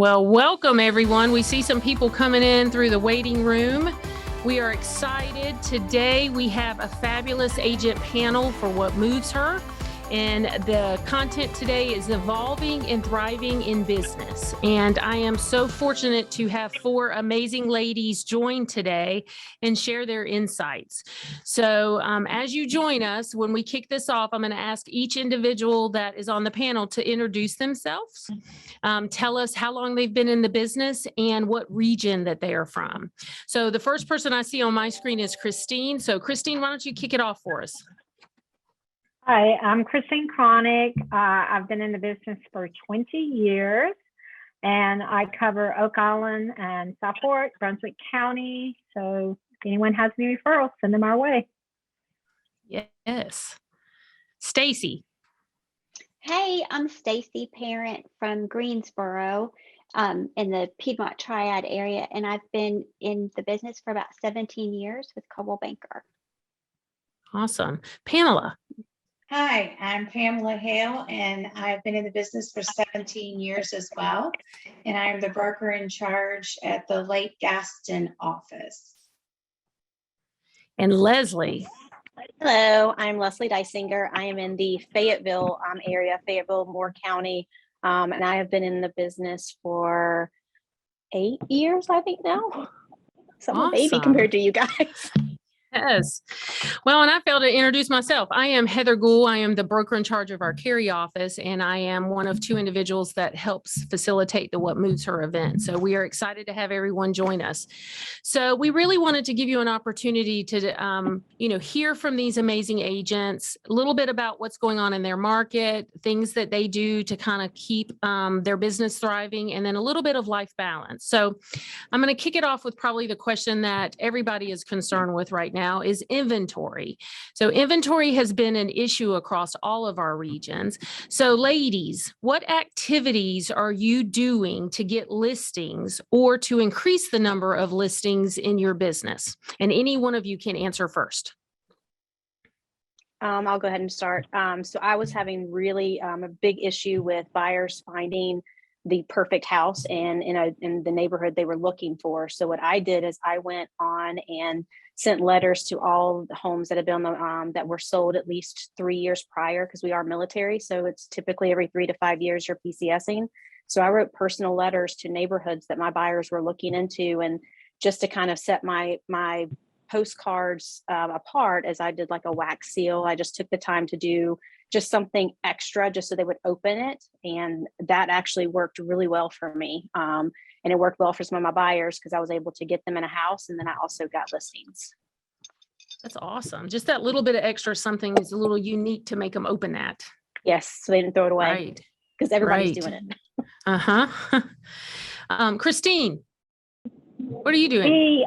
Well, welcome everyone. We see some people coming in through the waiting room. We are excited. Today we have a fabulous agent panel for What Moves Her. And the content today is evolving and thriving in business. And I am so fortunate to have four amazing ladies join today and share their insights. So as you join us, when we kick this off, I'm going to ask each individual that is on the panel to introduce themselves, tell us how long they've been in the business and what region that they are from. So the first person I see on my screen is Christine. So Christine, why don't you kick it off for us? Hi, I'm Christine Cronick. I've been in the business for 20 years, and I cover Oak Island and Southport, Brunswick County. So if anyone has any referrals, send them our way. Yes. Stacy. Hey, I'm Stacy Parent from Greensboro in the Piedmont Triad area, and I've been in the business for about 17 years with Coldwell Banker. Awesome. Pamela. Hi, I'm Pamela Hale, and I've been in the business for 17 years as well. And I'm the broker in charge at the Lake Gaston office. And Leslie. Hello, I'm Leslie Dysinger. I am in the Fayetteville area, Fayetteville, Moore County, and I have been in the business for 8 years, I think now. So I'm a baby compared to you guys. Yes. Well, and I failed to introduce myself. I am Heather Gool. I am the broker in charge of our Cary office, and I am one of two individuals that helps facilitate the What Moves Her event. So we are excited to have everyone join us. So we really wanted to give you an opportunity to, hear from these amazing agents, a little bit about what's going on in their market, things that they do to kind of keep their business thriving, and then a little bit of life balance. So I'm going to kick it off with probably the question that everybody is concerned with right now is inventory. So inventory has been an issue across all of our regions. So ladies, what activities are you doing to get listings or to increase the number of listings in your business? And any one of you can answer first. I'll go ahead and start. So I was having really a big issue with buyers finding the perfect house and in the neighborhood they were looking for. So what I did is I went on and sent letters to all the homes that had been that were sold at least 3 years prior, because we are military. So it's typically every 3 to 5 years you're PCSing. So I wrote personal letters to neighborhoods that my buyers were looking into, and just to kind of set my postcards apart, as I did like a wax seal. I just took the time to do just something extra just so they would open it. And that actually worked really well for me. And it worked well for some of my buyers because I was able to get them in a house, and then I also got listings. That's awesome. Just that little bit of extra something is a little unique to make them open that. Yes, so they didn't throw it away. Right. Because everybody's doing it. Uh-huh. Christine, what are you doing?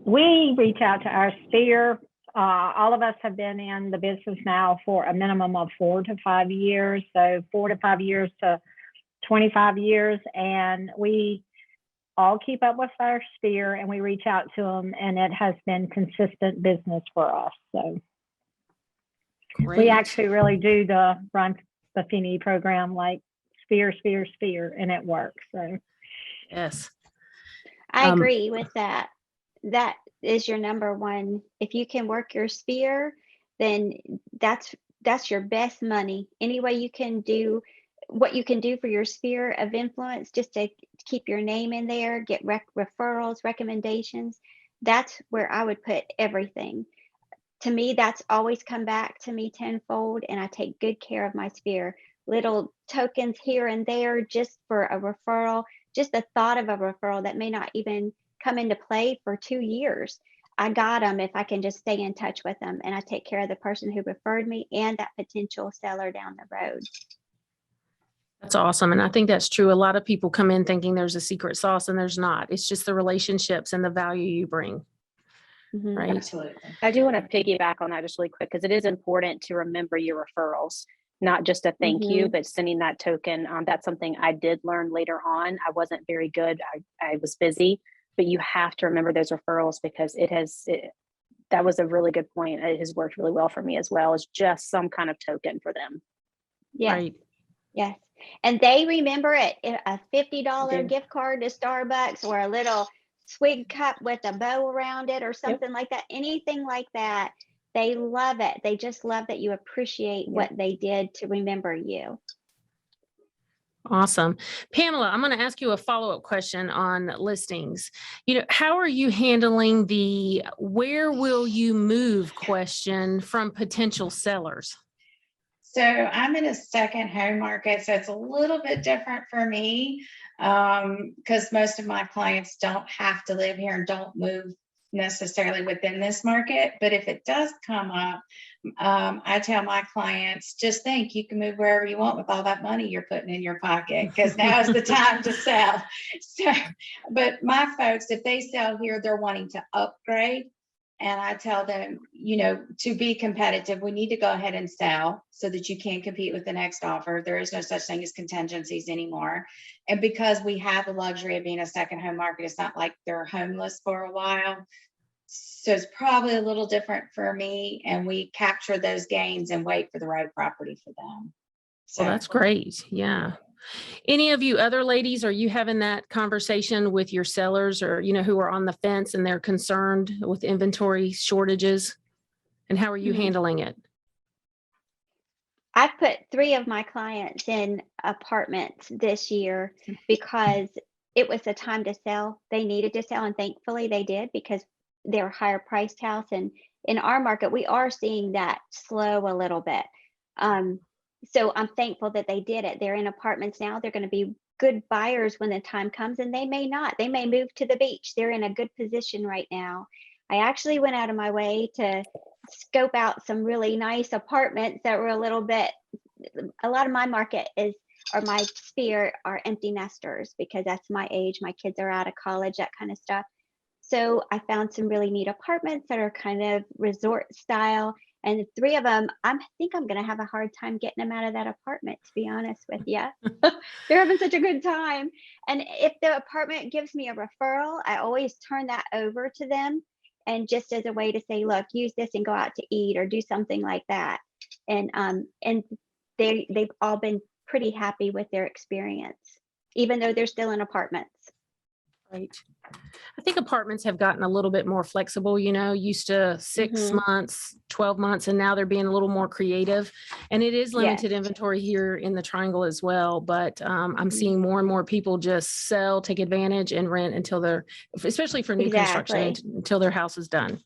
We reach out to our sphere. All of us have been in the business now for a minimum of 4 to 5 years. So 4 to 5 years to 25 years. And we all keep up with our sphere and we reach out to them, and it has been consistent business for us. So Great. We actually really do run the Buffini program like sphere, and it works. So yes. I agree with that. That is your number one. If you can work your sphere, then that's your best money. Any way you can do what you can do for your sphere of influence, just to keep your name in there, get referrals, recommendations. That's where I would put everything. To me, that's always come back to me tenfold, and I take good care of my sphere. Little tokens here and there just for a referral, just the thought of a referral that may not even come into play for 2 years. I got them if I can just stay in touch with them, and I take care of the person who referred me and that potential seller down the road. That's awesome. And I think that's true. A lot of people come in thinking there's a secret sauce, and there's not. It's just the relationships and the value you bring. Mm-hmm. Right. Absolutely. I do want to piggyback on that just really quick, because it is important to remember your referrals, not just a thank you, but sending that token. That's something I did learn later on. I wasn't very good. I was busy, but you have to remember those referrals, because that was a really good point. It has worked really well for me as well, as just some kind of token for them. Yes. Right. Yes. And they remember it. A $50 do. gift card to Starbucks or a little swig cup with a bow around it or something like that, anything like that. They love it. They just love that you appreciate what they did to remember you. Awesome. Pamela, I'm going to ask you a follow-up question on listings. How are you handling the where will you move question from potential sellers? So I'm in a second home market, so it's a little bit different for me because most of my clients don't have to live here and don't move necessarily within this market. But if it does come up, I tell my clients, just think you can move wherever you want with all that money you're putting in your pocket, because now is the time to sell. So, but my folks, if they sell here, they're wanting to upgrade. And I tell them, to be competitive, we need to go ahead and sell so that you can compete with the next offer. There is no such thing as contingencies anymore. And because we have the luxury of being a second home market, it's not like they're homeless for a while. So it's probably a little different for me. And we capture those gains and wait for the right property for them. So Well, that's great. Yeah. Any of you other ladies, are you having that conversation with your sellers or, who are on the fence and they're concerned with inventory shortages? And how are you handling it? I've put 3 of my clients in apartments this year because it was the time to sell. They needed to sell, and thankfully they did, because they're a higher priced house. And in our market, we are seeing that slow a little bit. So I'm thankful that they did it. They're in apartments now. They're going to be good buyers when the time comes, and they may not. They may move to the beach. They're in a good position right now. I actually went out of my way to scope out some really nice apartments that were a lot of my market or my sphere are empty nesters, because that's my age. My kids are out of college, that kind of stuff. So I found some really neat apartments that are kind of resort style. And 3 of them, I think I'm going to have a hard time getting them out of that apartment, to be honest with you. They're having such a good time. And if the apartment gives me a referral, I always turn that over to them. And just as a way to say, look, use this and go out to eat or do something like that. And they've all been pretty happy with their experience, even though they're still in apartments. Right. I think apartments have gotten a little bit more flexible, used to 6 months, 12 months, and now they're being a little more creative. And it is limited inventory here in the Triangle as well. But I'm seeing more and more people just sell, take advantage, and rent until especially for new construction, until their house is done.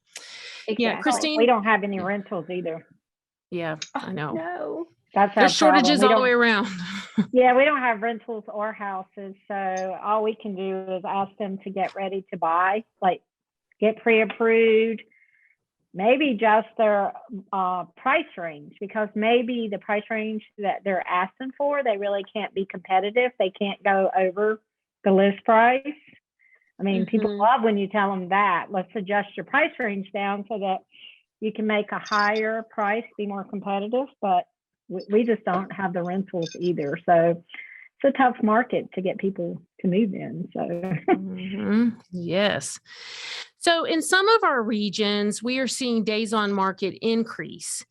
Exactly. Yeah, Christine? We don't have any rentals either. Yeah, I know. No. That's our There's shortages all the way around. Yeah, we don't have rentals or houses. So all we can do is ask them to get ready to buy, like get pre-approved, maybe just their price range, because maybe the price range that they're asking for, they really can't be competitive. They can't go over the list price. I mean, people love when you tell them that. Let's adjust your price range down so that you can make a higher price, be more competitive. But we just don't have the rentals either. So it's a tough market to get people to move in. So yes. So in some of our regions, we are seeing days on market increase.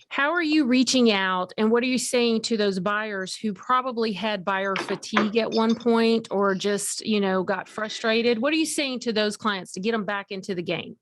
How are you reaching out, and what are you saying to those buyers who probably had buyer fatigue at one point, or just, got frustrated? What are you saying to those clients to get them back into the game?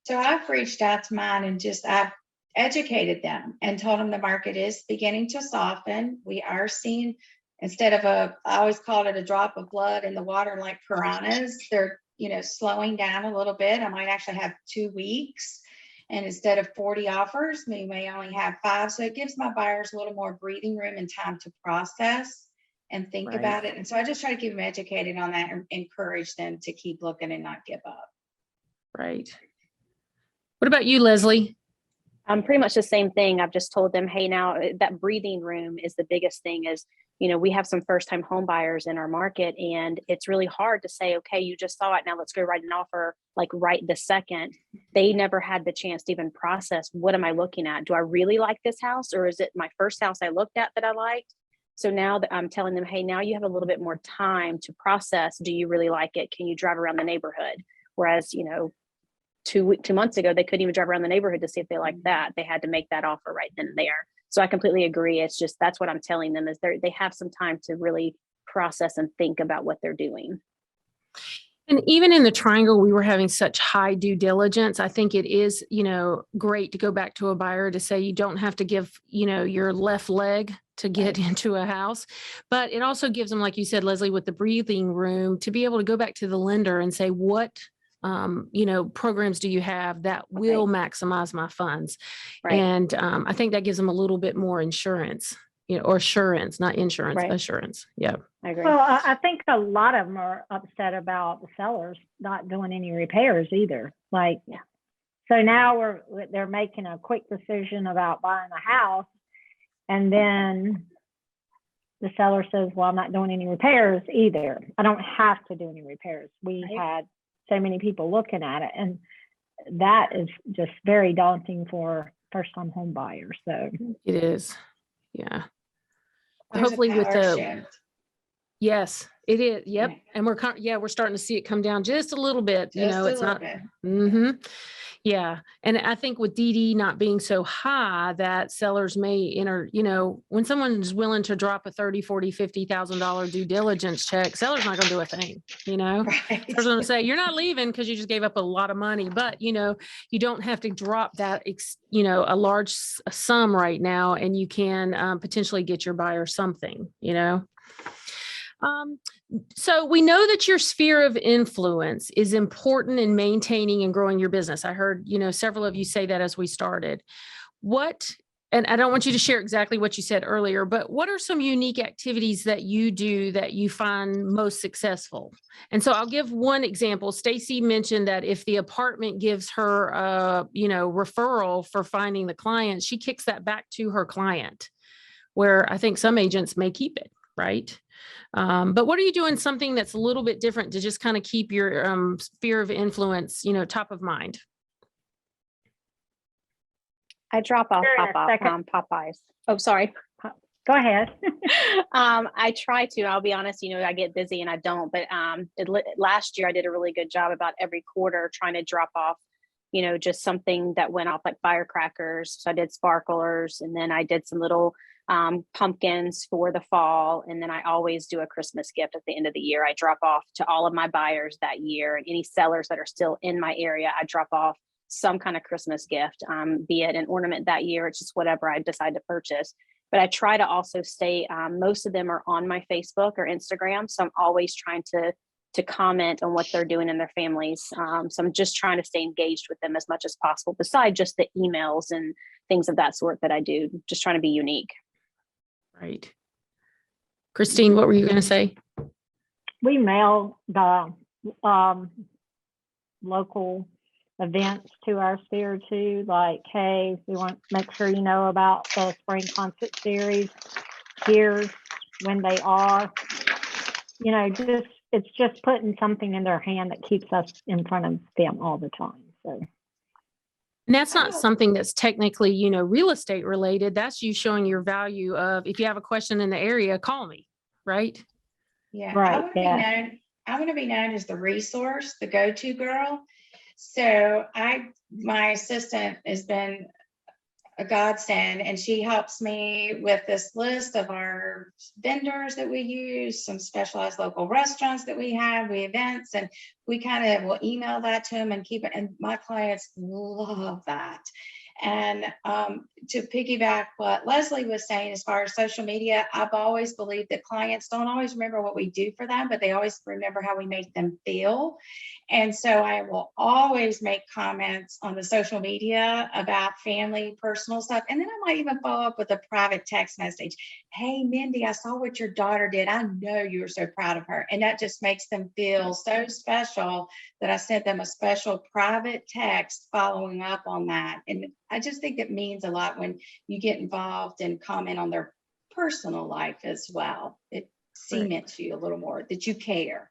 So I've reached out to mine and I've educated them and told them the market is beginning to soften. We are seeing, instead of I always called it a drop of blood in the water like piranhas, they're, slowing down a little bit. I might actually have 2 weeks. And instead of 40 offers, we may only have 5. So it gives my buyers a little more breathing room and time to process and think about it. And so I just try to keep them educated on that and encourage them to keep looking and not give up. Right. What about you, Leslie? Pretty much the same thing. I've just told them, hey, now that breathing room is the biggest thing. Is, we have some first time home buyers in our market, and it's really hard to say, okay, you just saw it, now let's go write an offer like right this second. They never had the chance to even process, what am I looking at? Do I really like this house, or is it my first house I looked at that I liked? So now that I'm telling them, hey, now you have a little bit more time to process. Do you really like it? Can you drive around the neighborhood? Whereas, 2 months ago, they couldn't even drive around the neighborhood to see if they liked that. They had to make that offer right then and there. So I completely agree. It's just, that's what I'm telling them, is they have some time to really process and think about what they're doing. And even in the triangle, we were having such high due diligence. I think it is, great to go back to a buyer to say you don't have to give, your left leg to get into a house. But it also gives them, like you said, Leslie, with the breathing room, to be able to go back to the lender and say, what, programs do you have that will maximize my funds? Right. And I think that gives them a little bit more insurance, or assurance, not insurance, assurance. Yeah. I agree. Well, I think a lot of them are upset about the sellers not doing any repairs either. Like, so now they're making a quick decision about buying a house, and then the seller says, well, I'm not doing any repairs either. I don't have to do any repairs. We had so many people looking at it, and that is just very daunting for first-time home buyers. So it is. Yeah. There's Hopefully with the shift. Yes, it is. Yep. And we're starting to see it come down just a little bit. It's not. Yeah. And I think with DD not being so high, that sellers may enter, when someone's willing to drop a $30,000, $40,000, $50,000 due diligence check, seller's not going to do a thing, Right. Seller's going to say, you're not leaving because you just gave up a lot of money, but you don't have to drop that, a large sum right now, and you can potentially get your buyer something, So we know that your sphere of influence is important in maintaining and growing your business. I heard, several of you say that as we started. And I don't want you to share exactly what you said earlier, but what are some unique activities that you do that you find most successful? And so I'll give one example. Stacy mentioned that if the apartment gives her a, referral for finding the client, she kicks that back to her client, where I think some agents may keep it, right? But what are you doing something that's a little bit different to just kind of keep your sphere of influence, top of mind? I drop off Popeyes. Oh, sorry. Go ahead. I try to. I'll be honest, I get busy and I don't. But last year I did a really good job about every quarter trying to drop off, just something that went off like firecrackers. So I did sparklers, and then I did some little pumpkins for the fall. And then I always do a Christmas gift at the end of the year. I drop off to all of my buyers that year, and any sellers that are still in my area, I drop off some kind of Christmas gift, be it an ornament that year. It's just whatever I decide to purchase. But I try to also stay, most of them are on my Facebook or Instagram. So I'm always trying to comment on what they're doing in their families. So I'm just trying to stay engaged with them as much as possible, besides just the emails and things of that sort that I do, just trying to be unique. Right. Christine, what were you going to say? We mail the local events to our sphere too. Like, hey, we want to make sure you know about the spring concert series. Here's when they are. It's just putting something in their hand that keeps us in front of them all the time. So. And that's not something that's technically, real estate related. That's you showing your value of, if you have a question in the area, call me, right? Yeah. Right. I want to be known as the resource, the go-to girl. So my assistant has been a godsend, and she helps me with this list of our vendors that we use, some specialized local restaurants that we have, events, and we kind of will email that to them and keep it. And my clients love that. And to piggyback what Leslie was saying, as far as social media, I've always believed that clients don't always remember what we do for them, but they always remember how we make them feel. And so I will always make comments on the social media about family, personal stuff. And then I might even follow up with a private text message. Hey, Mindy, I saw what your daughter did. I know you were so proud of her. And that just makes them feel so special that I sent them a special private text following up on that. And I just think it means a lot when you get involved and comment on their personal life as well. It cements you a little more that you care.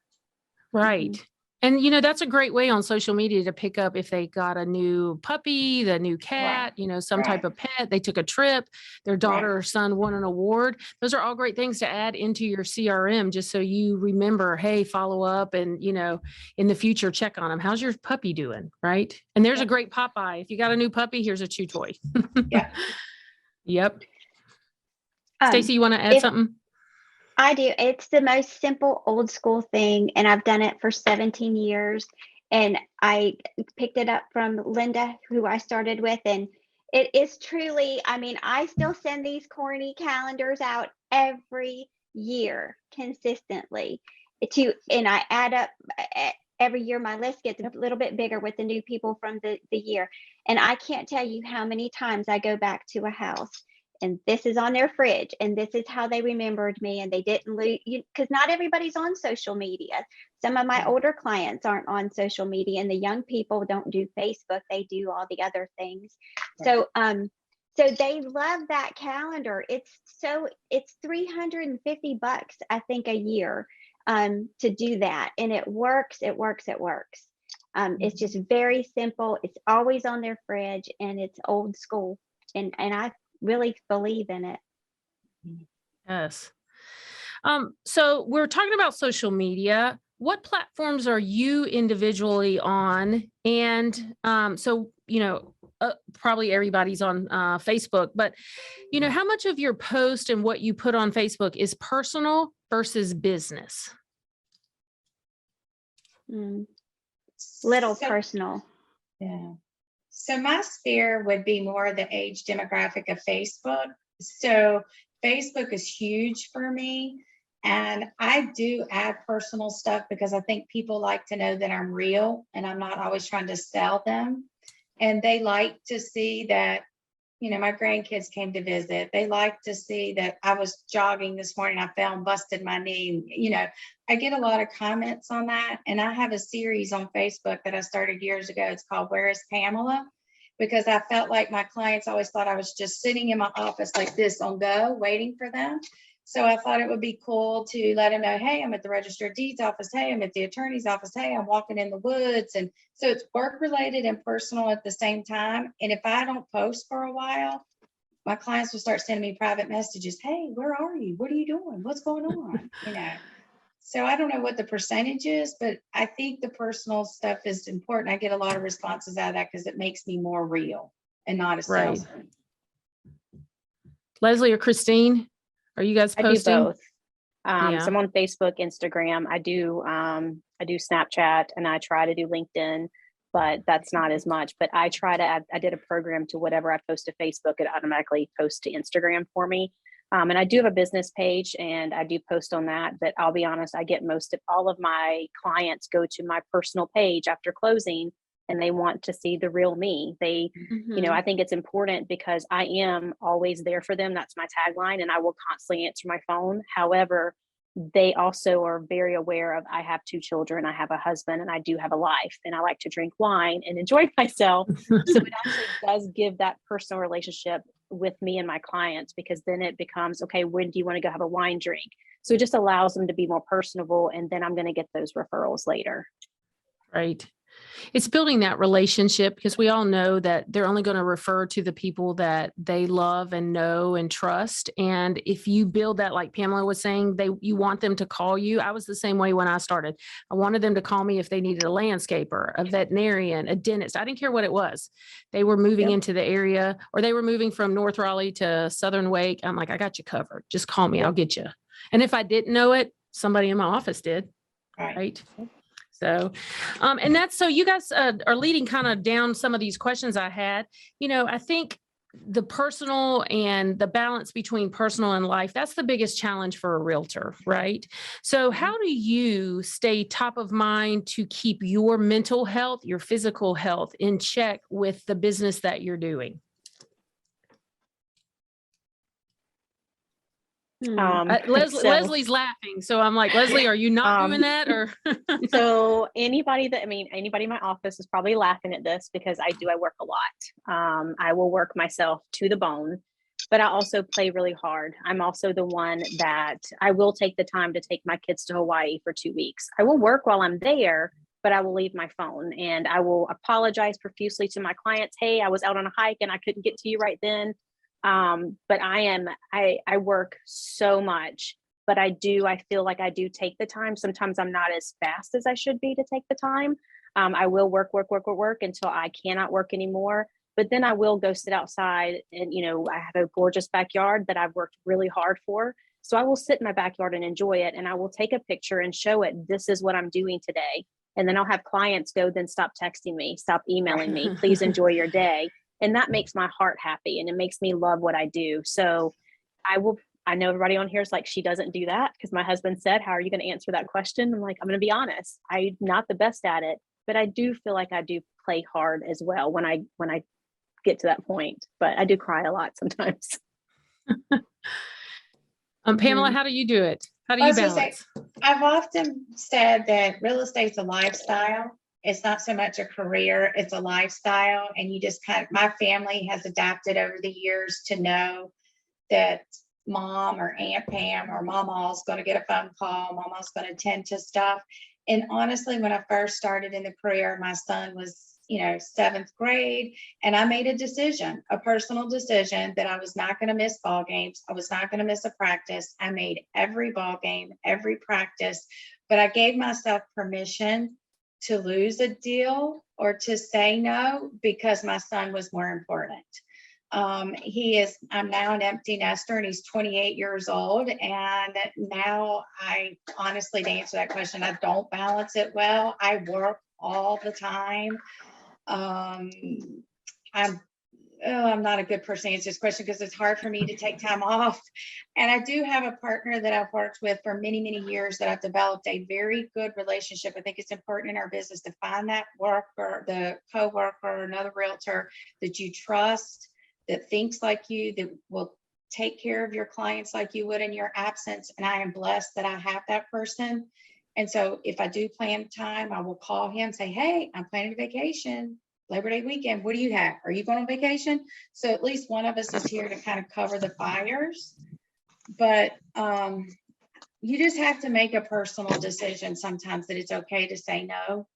Right. Mm-hmm. And, that's a great way on social media to pick up if they got a new puppy, the new cat, some type of pet, they took a trip, their daughter or son won an award. Those are all great things to add into your CRM, just so you remember, hey, follow up and, in the future, check on them. How's your puppy doing? Right. And there's a great Popeye. If you got a new puppy, here's a chew toy. Yeah. Yep. Stacy, you want to add if something? I do, it's the most simple old school thing, and I've done it for 17 years. And I picked it up from Linda, who I started with, and it is truly, I mean, I still send these corny calendars out every year consistently and I add up every year. My list gets a little bit bigger with the new people from the year. And I can't tell you how many times I go back to a house and this is on their fridge and this is how they remembered me, and they didn't lose, because not everybody's on social media. Some of my older clients aren't on social media, and the young people don't do Facebook, they do all the other things. So so they love that calendar. It's $350, I think, a year to do that, and it works. It's just very simple. It's always on their fridge, and it's old school, and I really believe in it. Yes. So we're talking about social media. What platforms are you individually on? And so, probably everybody's on Facebook, but, how much of your post and what you put on Facebook is personal versus business? Little So- personal. Yeah. So my sphere would be more the age demographic of Facebook. So Facebook is huge for me. And I do add personal stuff because I think people like to know that I'm real and I'm not always trying to sell them. And they like to see that, my grandkids came to visit. They like to see that I was jogging this morning. I fell and busted my knee. I get a lot of comments on that. And I have a series on Facebook that I started years ago. It's called Where is Pamela? Because I felt like my clients always thought I was just sitting in my office like this on go, waiting for them. So I thought it would be cool to let them know, hey, I'm at the Register of Deeds office. Hey, I'm at the attorney's office. Hey, I'm walking in the woods. And so it's work related and personal at the same time. And if I don't post for a while, my clients will start sending me private messages. Hey, where are you? What are you doing? What's going on? So I don't know what the percentage is, but I think the personal stuff is important. I get a lot of responses out of that because it makes me more real and not a Right. salesman. Leslie or Christine, are you guys I do posting? both. So I'm on Facebook, Instagram. I do Snapchat, and I try to do LinkedIn, but that's not as much. But I try to add, I did a program to whatever I post to Facebook, it automatically posts to Instagram for me. And I do have a business page and I do post on that, but I'll be honest, I get most of all of my clients go to my personal page after closing and they want to see the real me. They, I think it's important because I am always there for them. That's my tagline, and I will constantly answer my phone. However, they also are very aware of, I have 2 children, I have a husband, and I do have a life, and I like to drink wine and enjoy myself. So it actually does give that personal relationship with me and my clients, because then it becomes, okay, when do you want to go have a wine drink? So it just allows them to be more personable, and then I'm going to get those referrals later. Right. It's building that relationship, because we all know that they're only going to refer to the people that they love and know and trust. And if you build that, like Pamela was saying, you want them to call you. I was the same way when I started. I wanted them to call me if they needed a landscaper, a veterinarian, a dentist. I didn't care what it was. They were moving into the area, or they were moving from North Raleigh to Southern Wake. I'm like, I got you covered. Just call me. I'll get you. And if I didn't know it, somebody in my office did. Right. So, and that's, so you guys are leading kind of down some of these questions I had. I think the personal and the balance between personal and life, that's the biggest challenge for a realtor, right? So how do you stay top of mind to keep your mental health, your physical health in check with the business that you're doing? Leslie's laughing. So I'm like, Leslie, are you not doing that? Or so anybody in my office is probably laughing at this, because I work a lot. I will work myself to the bone, but I also play really hard. I'm also the one that I will take the time to take my kids to Hawaii for 2 weeks. I will work while I'm there, but I will leave my phone, and I will apologize profusely to my clients. Hey, I was out on a hike and I couldn't get to you right then. But I work so much, but I feel like I do take the time. Sometimes I'm not as fast as I should be to take the time. I will work until I cannot work anymore. But then I will go sit outside and, I have a gorgeous backyard that I've worked really hard for. So I will sit in my backyard and enjoy it. And I will take a picture and show it. This is what I'm doing today. And then I'll have clients go, then stop texting me, stop emailing me, please enjoy your day. And that makes my heart happy and it makes me love what I do. So I know everybody on here is like, she doesn't do that, because my husband said, how are you going to answer that question? I'm like, I'm going to be honest. I'm not the best at it, but I do feel like I do play hard as well when I get to that point, but I do cry a lot sometimes. Pamela, how do you do it? How do I you was gonna say, balance? I've often said that real estate's a lifestyle. It's not so much a career, it's a lifestyle. And you just my family has adapted over the years to know that mom or Aunt Pam or mama's going to get a phone call, mama's going to attend to stuff. And honestly, when I first started in the career, my son was, 7th grade, and I made a personal decision that I was not going to miss ball games. I was not going to miss a practice. I made every ball game, every practice, but I gave myself permission to lose a deal or to say no because my son was more important. I'm now an empty nester and he's 28 years old. And now I honestly, to answer that question, I don't balance it well. I work all the time. I'm not a good person to answer this question because it's hard for me to take time off. And I do have a partner that I've worked with for many, many years that I've developed a very good relationship. I think it's important in our business to find that worker, the coworker, another realtor that you trust, that thinks like you, that will take care of your clients like you would in your absence. And I am blessed that I have that person. And so if I do plan time, I will call him, say, hey, I'm planning a vacation, Labor Day weekend. What do you have? Are you going on vacation? So at least one of us is here to kind of cover the fires. But you just have to make a personal decision sometimes that it's okay to say no.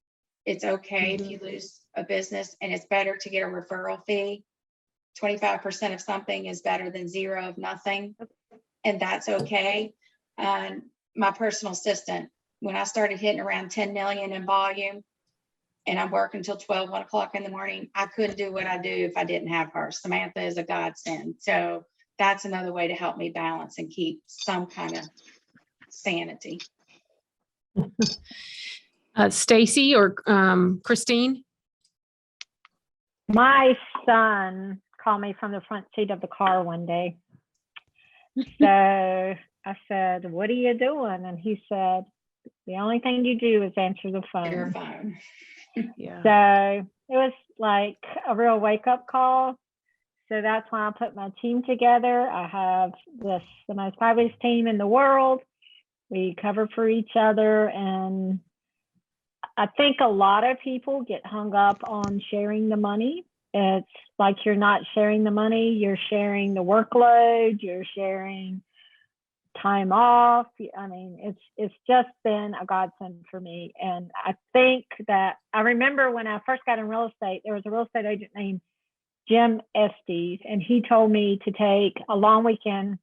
It's okay if you lose a business, and it's better to get a referral fee. 25% of something is better than 0 of nothing. And that's okay. And my personal assistant, when I started hitting around 10 million in volume and I'm working until 1 o'clock in the morning, I couldn't do what I do if I didn't have her. Samantha is a godsend. So that's another way to help me balance and keep some kind of sanity. Stacy or Christine? My son called me from the front seat of the car one day. So I said, what are you doing? And he said, the only thing you do is answer the Your phone. phone. Yeah. So it was like a real wake-up call. So that's when I put my team together. I have the most fabulous team in the world. We cover for each other. And I think a lot of people get hung up on sharing the money. It's like you're not sharing the money, you're sharing the workload, you're sharing time off. I mean, it's just been a godsend for me. And I think that I remember when I first got in real estate, there was a real estate agent named Jim Estes, and he told me to take a long weekend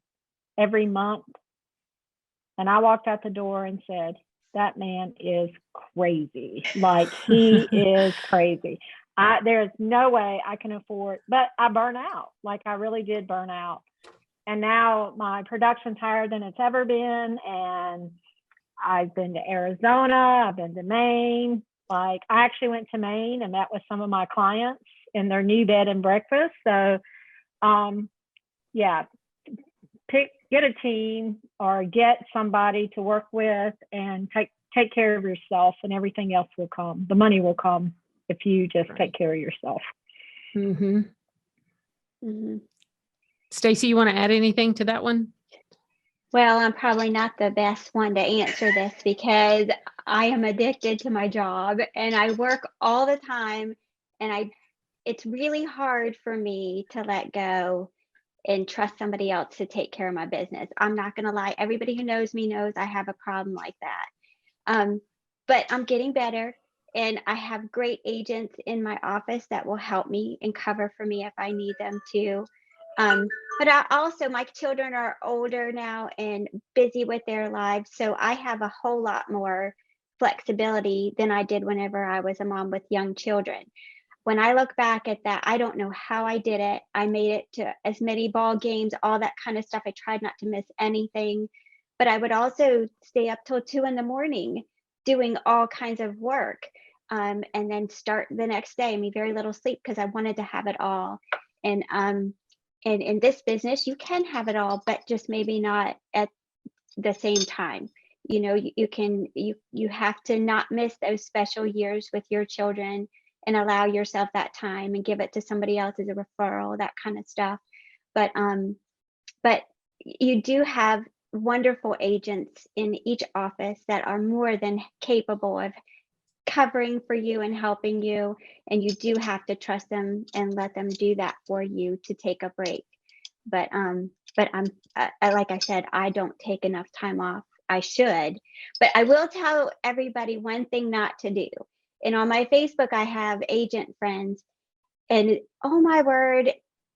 every month. And I walked out the door and said, that man is crazy. Like, he is crazy. There's no way I can afford, but I burn out. Like, I really did burn out. And now my production's higher than it's ever been. And I've been to Arizona, I've been to Maine. Like, I actually went to Maine and met with some of my clients in their new bed and breakfast. So, yeah, get a team or get somebody to work with and take care of yourself, and everything else will come. The money will come if you just take care of yourself. Mm-hmm. Mm-hmm. Stacy, you want to add anything to that one? Well, I'm probably not the best one to answer this because I am addicted to my job and I work all the time, and it's really hard for me to let go and trust somebody else to take care of my business. I'm not going to lie. Everybody who knows me knows I have a problem like that. But I'm getting better, and I have great agents in my office that will help me and cover for me if I need them to. But my children are older now and busy with their lives. So I have a whole lot more flexibility than I did whenever I was a mom with young children. when I look back at that, I don't know how I did it. I made it to as many ball games, all that kind of stuff. I tried not to miss anything, but I would also stay up till 2 a.m. doing all kinds of work. And then start the next day, I mean, very little sleep because I wanted to have it all. And in this business, you can have it all, but just maybe not at the same time. You know, you have to not miss those special years with your children and allow yourself that time and give it to somebody else as a referral, that kind of stuff. But you do have wonderful agents in each office that are more than capable of covering for you and helping you, and you do have to trust them and let them do that for you to take a break. But I'm like I said, I don't take enough time off. I should, but I will tell everybody one thing not to do. And on my Facebook, I have agent friends, and oh my word,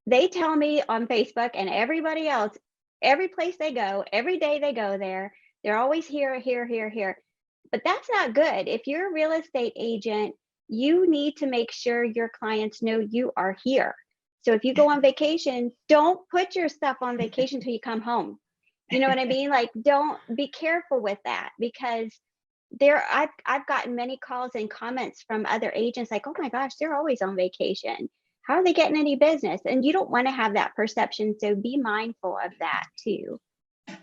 they tell me on Facebook and everybody else, every place they go, every day they go there, they're always here. But that's not good. If you're a real estate agent, you need to make sure your clients know you are here. So if you go on vacation, don't put your stuff on vacation until you come home. You know what I mean? Like, don't, be careful with that, because I've gotten many calls and comments from other agents like, oh my gosh, they're always on vacation. How are they getting any business? And you don't want to have that perception. So be mindful of that too.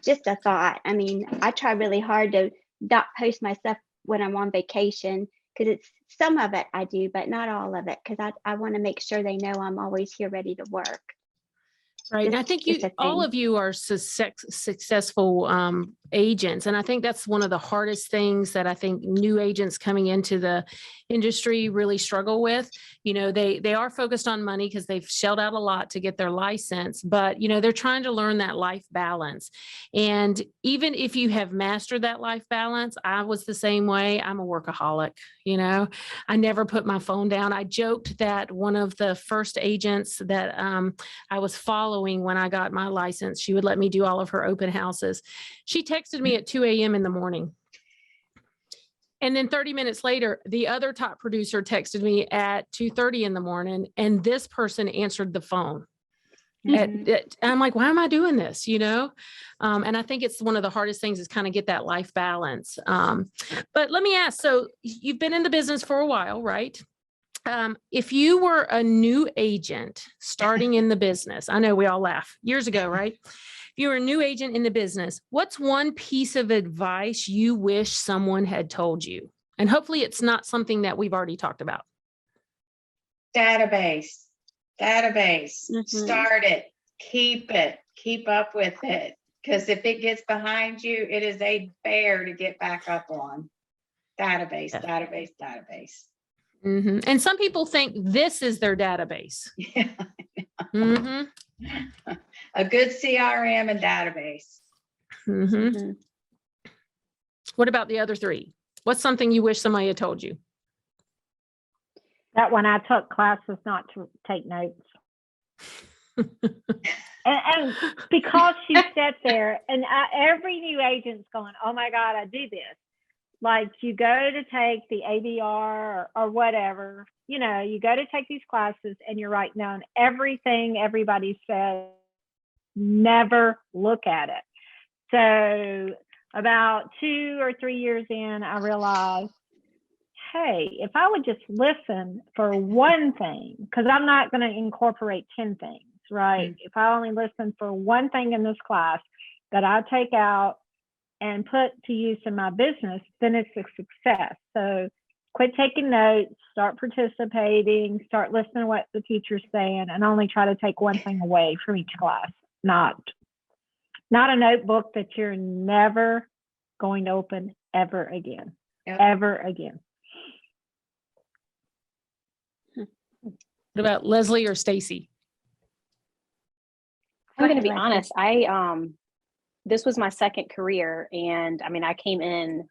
Just a thought. I mean, I try really hard to not post my stuff when I'm on vacation, because it's some of it I do, but not all of it, because I want to make sure they know I'm always here ready to work. Right. And I think all of you are successful agents. And I think that's one of the hardest things that I think new agents coming into the industry really struggle with. You know, they are focused on money because they've shelled out a lot to get their license, but, you know, they're trying to learn that life balance. And even if you have mastered that life balance, I was the same way. I'm a workaholic, you know, I never put my phone down. I joked that one of the first agents that I was following when I got my license, she would let me do all of her open houses. She texted me at 2 a.m. in the morning. And then 30 minutes later, the other top producer texted me at 2:30 in the morning, and this person answered the phone. And I'm like, why am I doing this? You know? And I think it's one of the hardest things is kind of get that life balance. But let me ask, so you've been in the business for a while, right? If you were a new agent starting in the business, I know we all laugh years ago, right? If you were a new agent in the business, what's one piece of advice you wish someone had told you? And hopefully it's not something that we've already talked about. Database. Start it, keep up with it. Because if it gets behind you, it is a bear to get back up on. Database. Mm-hmm. And some people think this is their database. Yeah. Mm-hmm. A good CRM and database. Mm-hmm. What about the other three? What's something you wish somebody had told you? That when I took classes, not to take notes. and because she sat there, and every new agent's going, oh my God, I do this. Like, you go to take the ABR or whatever, you know, you go to take these classes and you're writing down everything everybody says, never look at it. So about 2 or 3 years in, I realized, hey, if I would just listen for one thing, because I'm not going to incorporate 10 things, right? If I only listen for one thing in this class that I take out and put to use in my business, then it's a success. So quit taking notes, start participating, start listening to what the teacher's saying, and only try to take one thing away from each class. Not a notebook that you're never going to open ever again. Yep. Ever again. What about Leslie or Stacy? I'm going to be honest. This was my second career, and I mean, I came in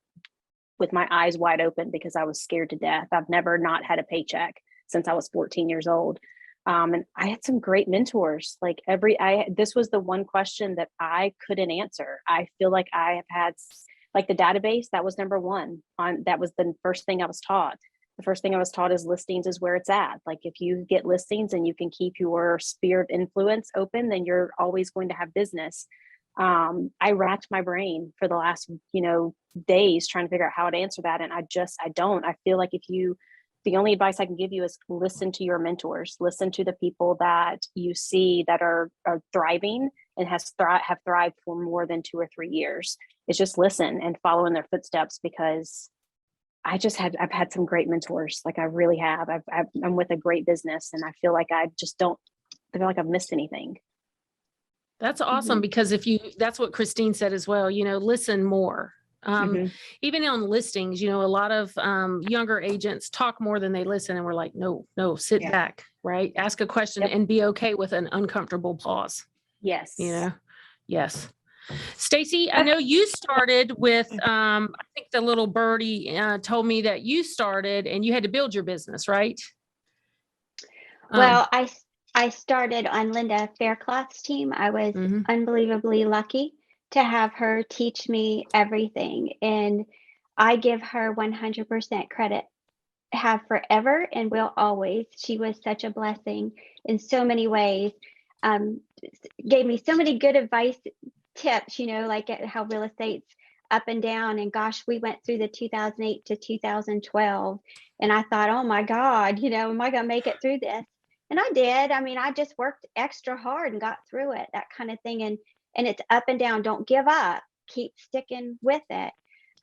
with my eyes wide open because I was scared to death. I've never not had a paycheck since I was 14 years old. And I had some great mentors. Like this was the one question that I couldn't answer. I feel like I have had, like, the database, that was number one that was the first thing I was taught. the first thing I was taught is listings is where it's at. Like if you get listings and you can keep your sphere of influence open, then you're always going to have business. I racked my brain for the last, days trying to figure out how to answer that. And I don't. I feel like the only advice I can give you is listen to your mentors, listen to the people that you see that are thriving and have thrived for more than 2 or 3 years. It's just listen and follow in their footsteps, because I've had some great mentors. Like I really have. I'm with a great business, and I feel like I feel like I've missed anything. That's awesome, because that's what Christine said as well, listen more. Even on listings, a lot of younger agents talk more than they listen, and we're like, no, sit back, right? Ask a question and be okay with an uncomfortable pause. Yes. Yes. Stacy, I know you started with, I think the little birdie told me that you started and you had to build your business, right? Well, I started on Linda Faircloth's team. I was unbelievably lucky to have her teach me everything. And I give her 100% credit, have forever and will always. She was such a blessing in so many ways. Gave me so many good advice, tips, like how real estate's up and down. And gosh, we went through the 2008 to 2012. And I thought, oh my God, am I going to make it through this? And I did. I mean, I just worked extra hard and got through it, that kind of thing. And it's up and down. Don't give up. Keep sticking with it.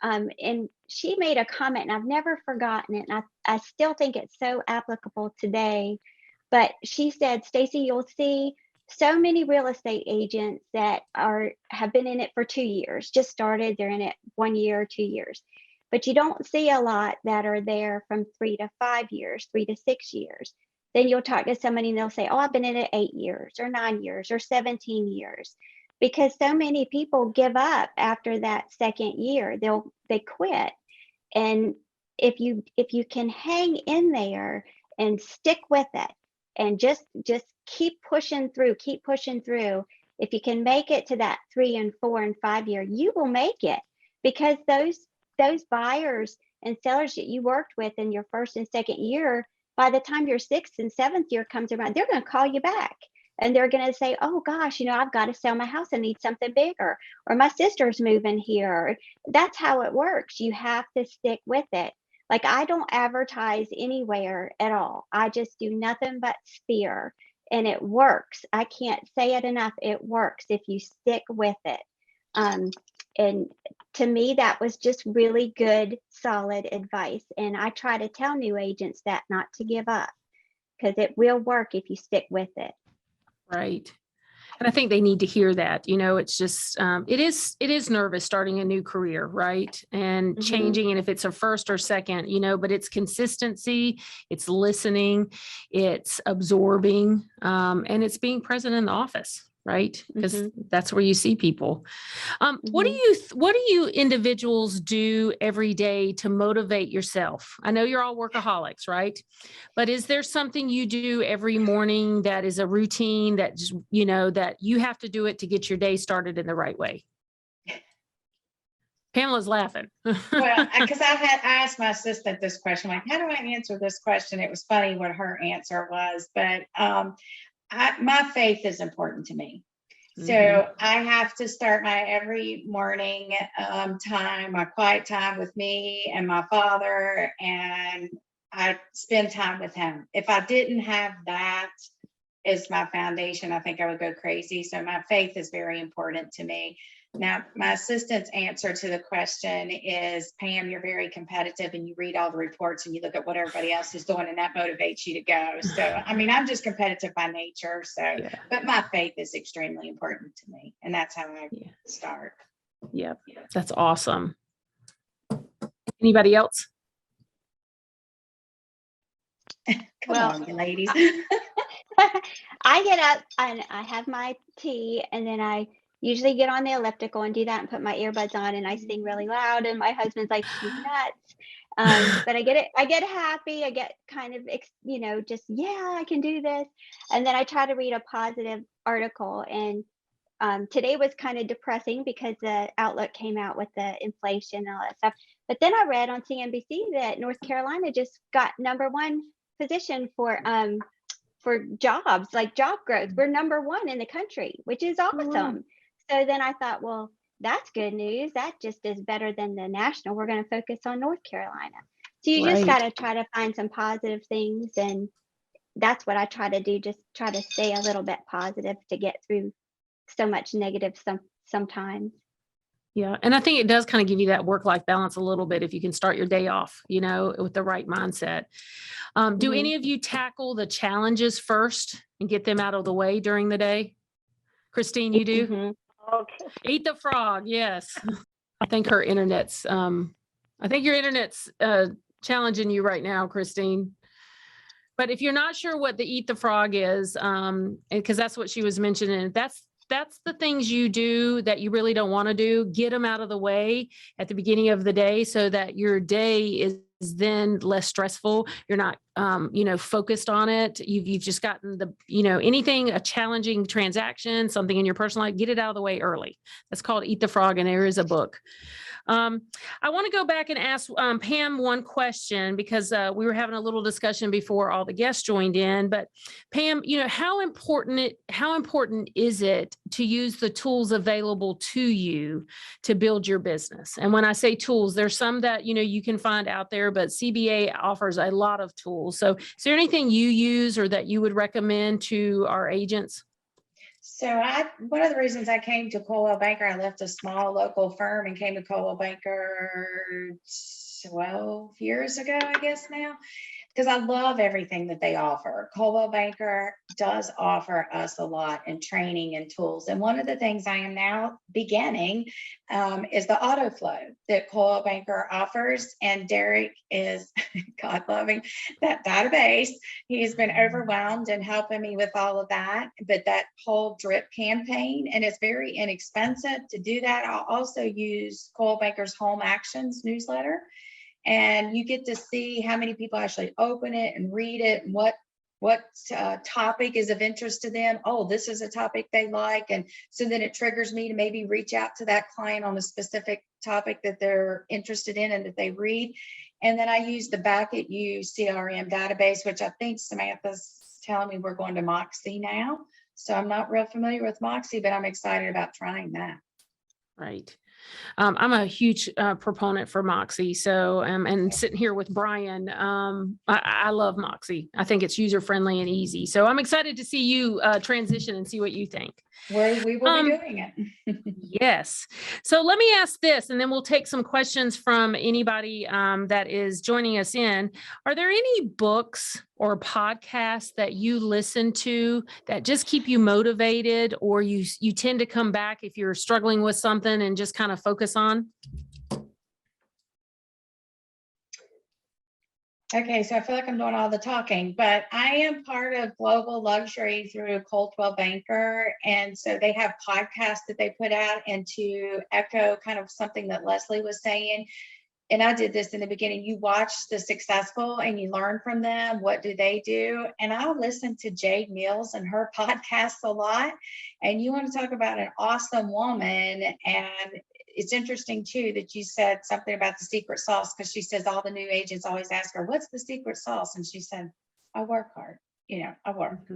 And she made a comment, and I've never forgotten it. And I still think it's so applicable today. But she said, Stacy, you'll see so many real estate agents that have been in it for 2 years, just started, they're in it 1 year, 2 years. But you don't see a lot that are there from 3 to 5 years, 3 to 6 years. Then you'll talk to somebody and they'll say, oh, I've been in it 8 years or 9 years or 17 years. Because so many people give up after that second year, they quit. And if you can hang in there and stick with it and just keep pushing through, if you can make it to that 3 and 4 and 5 year, you will make it, because those buyers and sellers that you worked with in your first and second year, by the time your 6th and 7th year comes around, they're going to call you back. And they're going to say, oh gosh, I've got to sell my house. I need something bigger, or my sister's moving here. That's how it works. You have to stick with it. Like I don't advertise anywhere at all. I just do nothing but Sphere, and it works. I can't say it enough. It works if you stick with it. And to me, that was just really good, solid advice. And I try to tell new agents that not to give up, because it will work if you stick with it. Right. And I think they need to hear that, it's just, it is nervous starting a new career, right? And changing, and if it's a first or second, but it's consistency, it's listening, it's absorbing, and it's being present in the office, right? Because that's where you see people. What do you individuals do every day to motivate yourself? I know you're all workaholics, right? But is there something you do every morning that is a routine that just, that you have to do it to get your day started in the right way? Pamela's laughing. Well, because I asked my assistant this question, like, how do I answer this question? It was funny what her answer was, but my faith is important to me. So I have to start my every morning time, my quiet time with me and my father, and I spend time with him. If I didn't have that as my foundation, I think I would go crazy. So my faith is very important to me. Now, my assistant's answer to the question is, Pam, you're very competitive and you read all the reports and you look at what everybody else is doing, and that motivates you to go. So, I mean, I'm just competitive by nature. So, but my faith is extremely important to me. And that's how I start. Yeah, that's awesome. Anybody else? Come on, ladies. I get up and I have my tea, and then I usually get on the elliptical and do that and put my earbuds on, and I sing really loud, and my husband's like, she's nuts. But I get happy. I get kind of, just, I can do this. And then I try to read a positive article, and Today was kind of depressing because the outlook came out with the inflation and all that stuff. But then I read on CNBC that North Carolina just got #1 position for jobs, like job growth. We're #1 in the country, which is awesome. So then I thought, well, that's good news. That just is better than the national. We're going to focus on North Carolina. So you just got to try to find some positive things. And that's what I try to do. Just try to stay a little bit positive to get through so much negative sometimes. Yeah. And I think it does kind of give you that work-life balance a little bit if you can start your day off, with the right mindset. Do any of you tackle the challenges first and get them out of the way during the day? Christine, you do? Okay. Eat the frog. Yes. I think her internet's, I think your internet's challenging you right now, Christine. But if you're not sure what the eat the frog is, because that's what she was mentioning, that's the things you do that you really don't want to do. Get them out of the way at the beginning of the day so that your day is then less stressful. You're not, focused on it. You've just gotten anything, a challenging transaction, something in your personal life, get it out of the way early. That's called Eat the Frog. And there is a book. I want to go back and ask Pam one question because we were having a little discussion before all the guests joined in. But Pam, how important is it to use the tools available to you to build your business? And when I say tools, there's some that you can find out there, but CBA offers a lot of tools. So is there anything you use or that you would recommend to our agents? So one of the reasons I came to Coldwell Banker, I left a small local firm and came to Coldwell Banker 12 years ago, I guess now, because I love everything that they offer. Coldwell Banker does offer us a lot in training and tools. And one of the things I am now beginning is the auto flow that Coldwell Banker offers. And Derek is, God loving, that database. He has been overwhelmed and helping me with all of that. But that whole drip campaign, and it's very inexpensive to do that. I'll also use Coldwell Banker's Home Actions newsletter. And you get to see how many people actually open it and read it and what topic is of interest to them. Oh, this is a topic they like. And so then it triggers me to maybe reach out to that client on a specific topic that they're interested in and that they read. And then I use the Back at You CRM database, which I think Samantha's telling me we're going to Moxie now. So I'm not real familiar with Moxie, but I'm excited about trying that. Right. I'm a huge proponent for Moxie. So, and sitting here with Brian, I love Moxie. I think it's user-friendly and easy. So I'm excited to see you transition and see what you think. We will be doing it. Yes. So let me ask this, and then we'll take some questions from anybody that is joining us in. Are there any books or podcasts that you listen to that just keep you motivated, or you tend to come back if you're struggling with something and just kind of focus on? Okay, so I feel like I'm doing all the talking, but I am part of Global Luxury through Coldwell Banker. And so they have podcasts that they put out, and to echo kind of something that Leslie was saying, and I did this in the beginning, you watch the successful and you learn from them. What do they do? And I listen to Jade Mills and her podcast a lot. And you want to talk about an awesome woman. And it's interesting too that you said something about the secret sauce, because she says all the new agents always ask her, what's the secret sauce? And she said, I work hard. I work.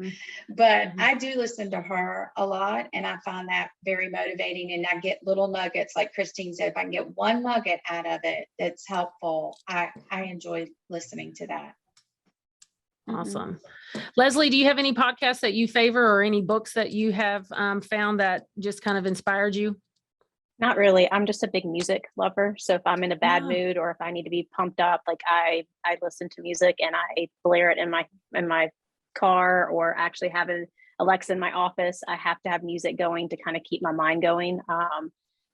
But I do listen to her a lot, and I find that very motivating. And I get little nuggets, like Christine said, if I can get one nugget out of it that's helpful, I enjoy listening to that. Awesome. Leslie, do you have any podcasts that you favor or any books that you have found that just kind of inspired you? Not really. I'm just a big music lover. So if I'm in a bad mood or if I need to be pumped up, like I listen to music and I blare it in my car, or actually have an Alexa in my office. I have to have music going to kind of keep my mind going.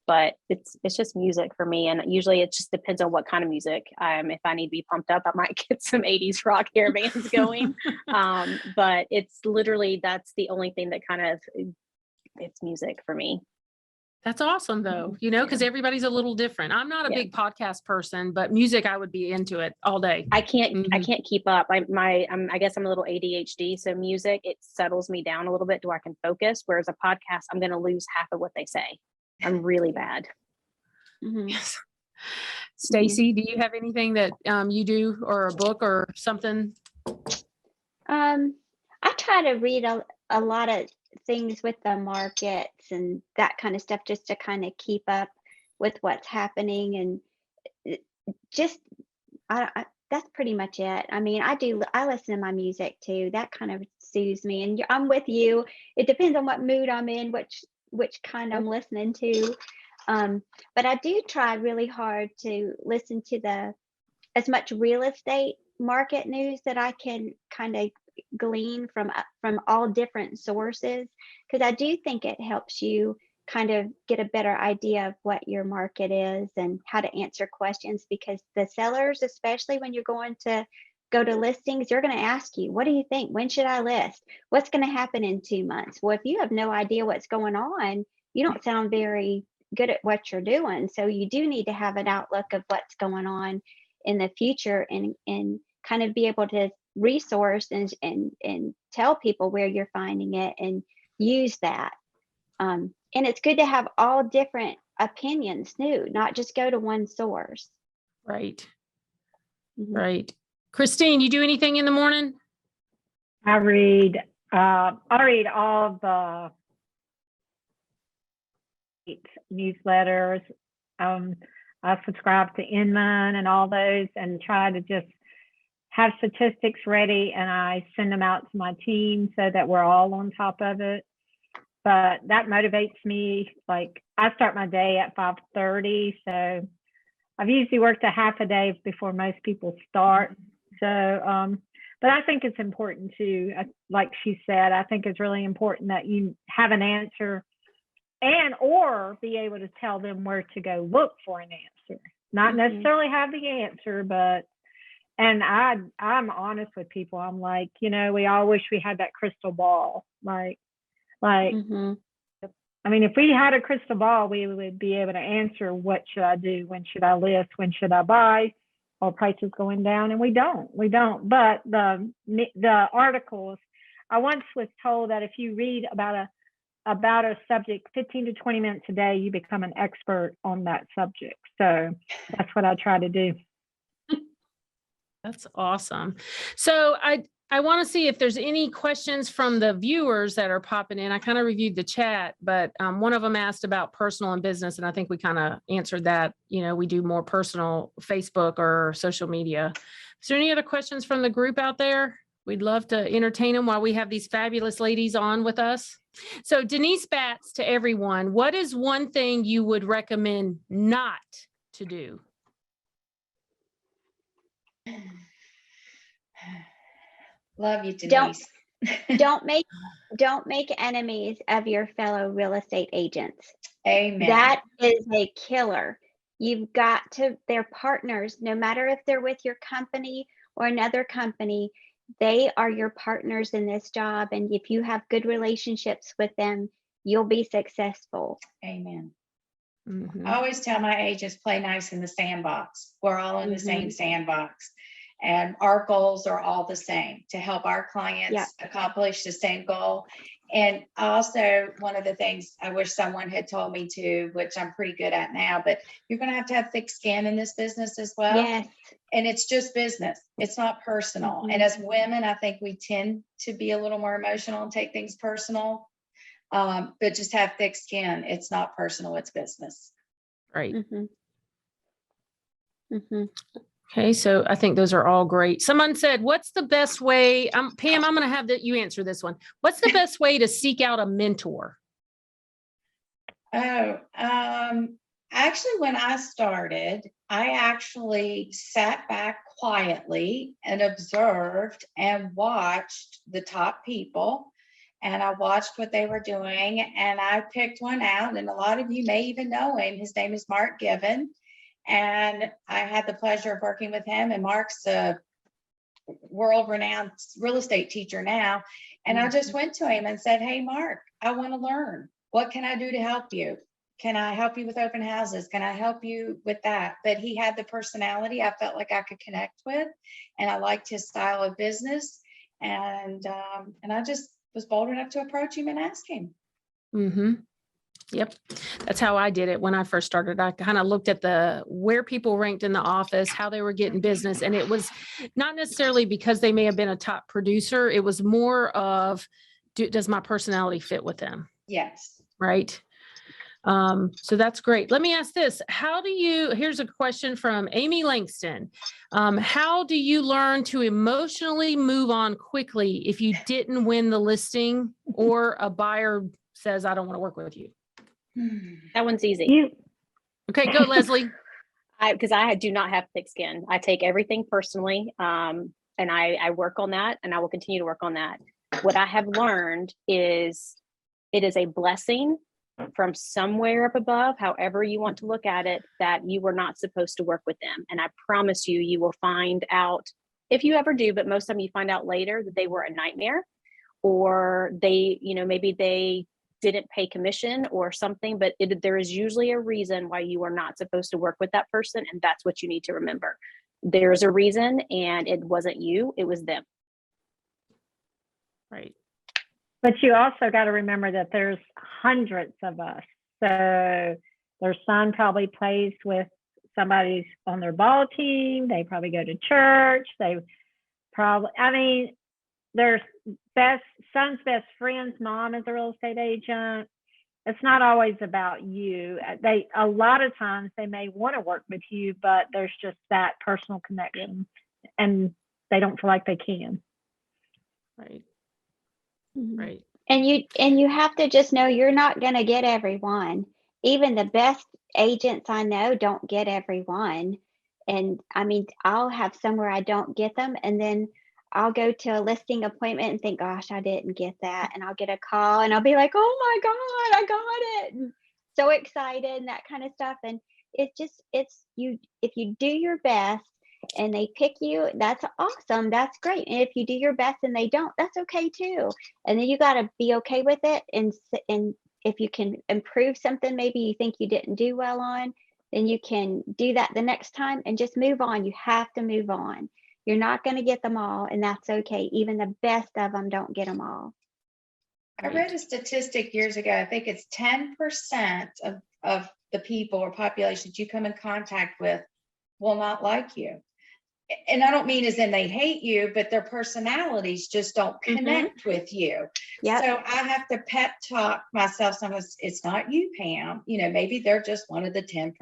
But it's just music for me. And usually it just depends on what kind of music. If I need to be pumped up, I might get some 80s rock hair bands going. But it's literally, that's the only thing that kind of, it's music for me. That's awesome though, you know, because everybody's a little different. I'm not a Yeah. big podcast person, but music, I would be into it all day. I can't Mhm. keep up. I guess I'm a little ADHD, so music, it settles me down a little bit to where I can focus. Whereas a podcast, I'm going to lose half of what they say. I'm really bad. Mhm. Yes. Stacy, do you have anything that you do, or a book or something? I try to read a lot of things with the markets and that kind of stuff just to kind of keep up with what's happening and it- just that's pretty much it. I mean, I listen to my music too. That kind of soothes me. And I'm with you. It depends on what mood I'm in, which kind I'm listening to. But I do try really hard to listen to as much real estate market news that I can kind of glean from all different sources, because I do think it helps you kind of get a better idea of what your market is and how to answer questions, because the sellers, especially when you're going to go to listings, they're going to ask you, what do you think? When should I list? What's going to happen in 2 months? Well, if you have no idea what's going on, you don't sound very good at what you're doing. So you do need to have an outlook of what's going on in the future and kind of be able to resource and tell people where you're finding it and use that. And it's good to have all different opinions too, not just go to one source. Right. Mhm. Right. Christine, you do anything in the morning? I read all the newsletters. I subscribe to Inman and all those and try to just have statistics ready, and I send them out to my team so that we're all on top of it. But that motivates me. Like, I start my day at 5:30, so I've usually worked a half a day before most people start. So, but I think it's important to, like she said, I think it's really important that you have an answer or be able to tell them where to go look for an answer. Not Mhm. necessarily have the answer, but and I'm honest with people. I'm like, we all wish we had that crystal ball. Like, Mhm. I mean, if we had a crystal ball, we would be able to answer, what should I do? When should I list? When should I buy? Are prices going down? And we don't. But the articles, I once was told that if you read about a subject 15 to 20 minutes a day, you become an expert on that subject. So that's what I try to do. That's awesome. So I want to see if there's any questions from the viewers that are popping in. I kind of reviewed the chat, but one of them asked about personal and business, and I think we kind of answered that. We do more personal Facebook or social media. Is there any other questions from the group out there? We'd love to entertain them while we have these fabulous ladies on with us. So Denise Batts, to everyone, what is one thing you would recommend not to do? Love you, Denise. Don't make enemies of your fellow real estate agents. Amen. That is a killer. They're partners, no matter if they're with your company or another company, they are your partners in this job. And if you have good relationships with them, you'll be successful. Amen. Mhm. I always tell my agents, play nice in the sandbox. We're all in the same sandbox. And our goals are all the same, to help our clients accomplish the same goal. And also, one of the things I wish someone had told me too, which I'm pretty good at now, but you're going to have thick skin in this business as well. Yes. And it's just business. It's not personal. And as women, I think we tend to be a little more emotional and take things personal. But just have thick skin. It's not personal, it's business. Right. Mm-hmm. Okay, so I think those are all great. Someone said, what's the best way? Pam, I'm going to have you answer this one. What's the best way to seek out a mentor? Actually, when I started, I actually sat back quietly and observed and watched the top people. And I watched what they were doing, and I picked one out, and a lot of you may even know him. His name is Mark Given. And I had the pleasure of working with him, and Mark's a world-renowned real estate teacher now. And I just went to him and said, hey, Mark, I want to learn. What can I do to help you? can I help you with open houses? Can I help you with that? But he had the personality I felt like I could connect with, and I liked his style of business. And I just was bold enough to approach him and ask him. Mm-hmm. Yep. That's how I did it when I first started. I kind of looked at where people ranked in the office, how they were getting business. And it was not necessarily because they may have been a top producer. It was more of, does my personality fit with them? Yes. Right. So that's great. Let me ask this. Here's a question from Amy Langston. How do you learn to emotionally move on quickly if you didn't win the listing or a buyer says, I don't want to work with you? That one's easy. Okay, go Leslie. Because I do not have thick skin. I take everything personally, and I work on that, and I will continue to work on that. What I have learned is it is a blessing from somewhere up above, however you want to look at it, that you were not supposed to work with them. And I promise you, you will find out, if you ever do, but most of the time you find out later, that they were a nightmare, or they, maybe they didn't pay commission or something, but there is usually a reason why you are not supposed to work with that person. And that's what you need to remember. There's a reason, and it wasn't you, it was them. Right. But you also got to remember that there's hundreds of us. So their son probably plays with somebody's on their ball team. They probably go to church. Their son's best friend's mom is a real estate agent. It's not always about you. A lot of times they may want to work with you, but there's just that personal connection, and they don't feel like they can. Right. Mhm. Right. And you have to just know you're not going to get everyone. Even the best agents I know don't get everyone. And I mean, I'll have somewhere I don't get them, and then I'll go to a listing appointment and think, gosh, I didn't get that. And I'll get a call and I'll be like, oh my God, I got it. And so excited and that kind of stuff. And if you do your best and they pick you, that's awesome. That's great. And if you do your best and they don't, that's okay too. And then you got to be okay with it. And if you can improve something, maybe you think you didn't do well on, then you can do that the next time and just move on. You have to move on. You're not going to get them all, and that's okay. Even the best of them don't get them all. I read a statistic years ago. I think it's 10% of the people or populations you come in contact with will not like you. And I don't mean as in they hate you, but their personalities just don't connect with you. Yep. So I have to pep talk myself. Sometimes it's not you, Pam. Maybe they're just one of the 10%.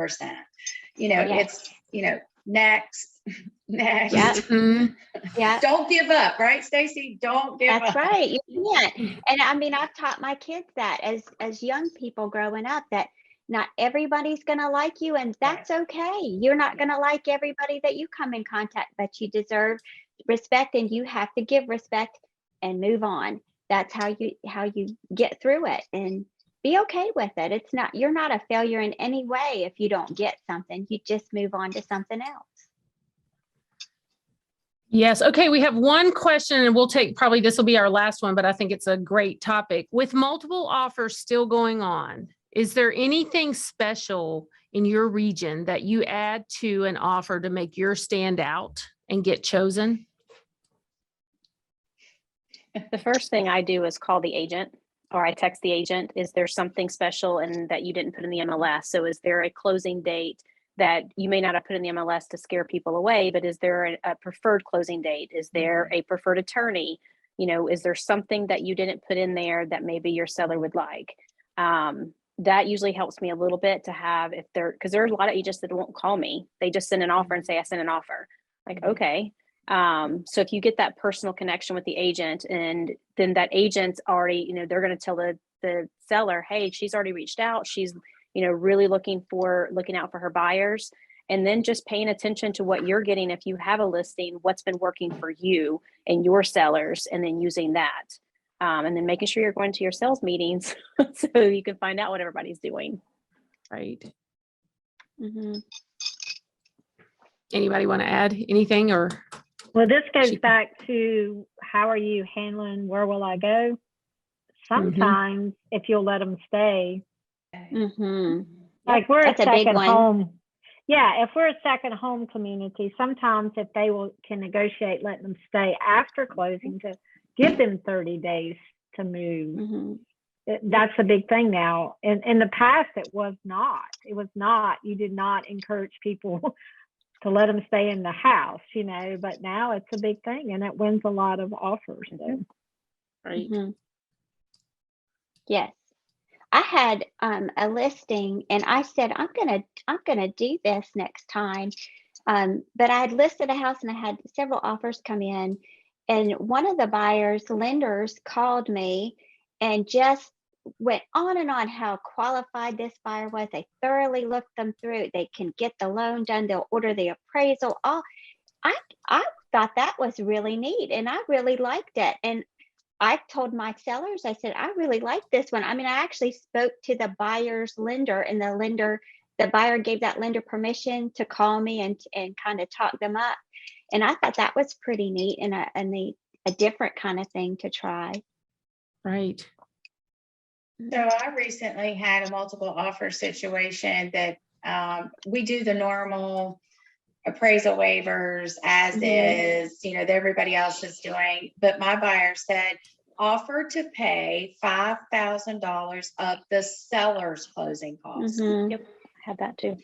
Yes. It's, next. Yep. Mhm. Yeah. Don't give up, right, Stacy? Don't give up. That's right. You can't. And I mean, I've taught my kids that as young people growing up, that not everybody's going to like you, and that's okay. You're not going to like everybody that you come in contact, but you deserve respect, and you have to give respect and move on. That's how you get through it, and be okay with it. You're not a failure in any way if you don't get something. You just move on to something else. Yes. Okay. We have one question, and we'll take probably this will be our last one, but I think it's a great topic. With multiple offers still going on, is there anything special in your region that you add to an offer to make yours stand out and get chosen? The first thing I do is call the agent, or I text the agent. Is there something special and that you didn't put in the MLS? So is there a closing date that you may not have put in the MLS to scare people away, but is there a preferred closing date? Is there a preferred attorney? Is there something that you didn't put in there that maybe your seller would like? That usually helps me a little bit to have, because there's a lot of agents that won't call me. They just send an offer and say, I sent an offer. Like, okay. So if you get that personal connection with the agent, and then that agent's already, they're going to tell the seller, hey, she's already reached out. She's, really looking out for her buyers, and then just paying attention to what you're getting. If you have a listing, what's been working for you and your sellers, and then using that. And then making sure you're going to your sales meetings so you can find out what everybody's doing. Right. Mm-hmm. Anybody want to add anything, or? Well, this goes back to how are you handling where will I go? Sometimes if you'll let them stay, Mm-hmm. Like we're That's a a big second one. home. Yeah, if we're a second home community, sometimes if they can negotiate, letting them stay after closing to give them 30 days to move. Mm-hmm. That's a big thing now. In the past, it was not. It was not. You did not encourage people to let them stay in the house, but now it's a big thing and it wins a lot of offers. So. Right. Mm-hmm. Yes. I had a listing and I said, I'm gonna do this next time. But I had listed a house and I had several offers come in, and one of the lenders called me and just went on and on how qualified this buyer was. They thoroughly looked them through. They can get the loan done. They'll order the appraisal. I thought that was really neat and I really liked it. And I told my sellers, I said, I really like this one. I mean, I actually spoke to the buyer's lender, and the buyer gave that lender permission to call me and kind of talk them up. And I thought that was pretty neat and a different kind of thing to try. Right. So I recently had a multiple offer situation that we do the normal appraisal waivers as is, that everybody else is doing. But my buyer said, offer to pay $5,000 of the seller's closing costs. Mm-hmm. Yep. I had that too.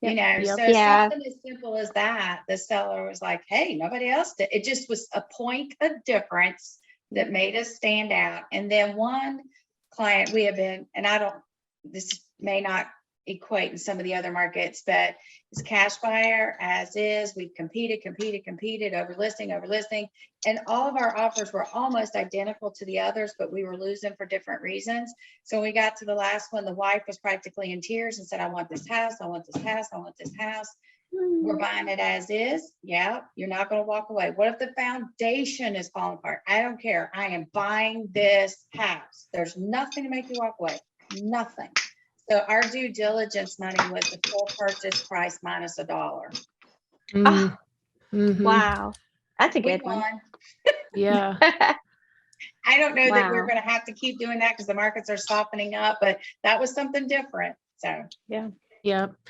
So Yeah. something as simple as that, the seller was like, hey, nobody else did. It just was a point of difference that made us stand out. And then one client we have been, and this may not equate in some of the other markets, but it's cash buyer as is. We've competed over listing, and all of our offers were almost identical to the others, but we were losing for different reasons. So when we got to the last one, the wife was practically in tears and said, I want this house, I want this house, I want this house. We're buying it as is. Yeah, you're not going to walk away. What if the foundation is falling apart? I don't care. I am buying this house. There's nothing to make you walk away. Nothing. So our due diligence money was the full purchase price minus $1. Oh, Mhm. wow. That's a We good one. won. Yeah. I don't know that we're Wow. going to have to keep doing that because the markets are softening up, but that was something different. So Yeah.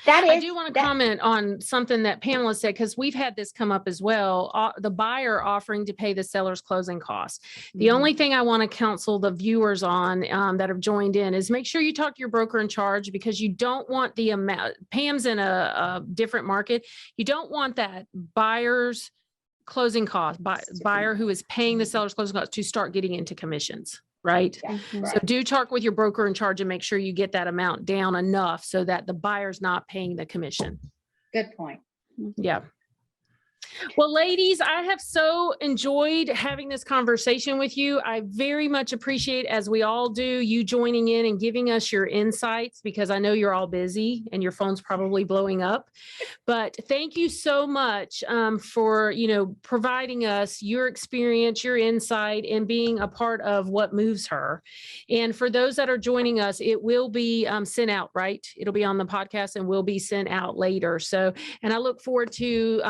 That I is, do want to that- comment on something that Pamela said, because we've had this come up as well. The buyer offering to pay the seller's closing costs. The only thing I want to counsel the viewers on that have joined in is make sure you talk to your broker in charge, because you don't want the amount. Pam's in a different market. You don't want that buyer's closing cost, buyer who is paying the seller's closing costs to start getting into commissions. Right. Mhm. So do talk with your broker in charge and make sure you get that amount down enough so that the buyer's not paying the commission. good point. Yeah. Well, ladies, I have so enjoyed having this conversation with you. I very much appreciate, as we all do, you joining in and giving us your insights, because I know you're all busy and your phone's probably blowing up. But thank you so much for, providing us your experience, your insight, and being a part of what moves her. And for those that are joining us, it will be sent out, right? It'll be on the podcast and will be sent out later. So, and I look forward to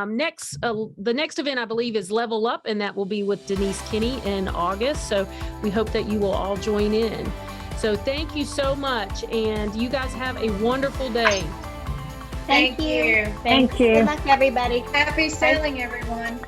the next event, I believe, is Level Up, and that will be with Denise Kinney in August. So we hope that you will all join in. So thank you so much, and you guys have a wonderful day. Thank you. Thank you. Good luck, everybody. Happy sailing, everyone.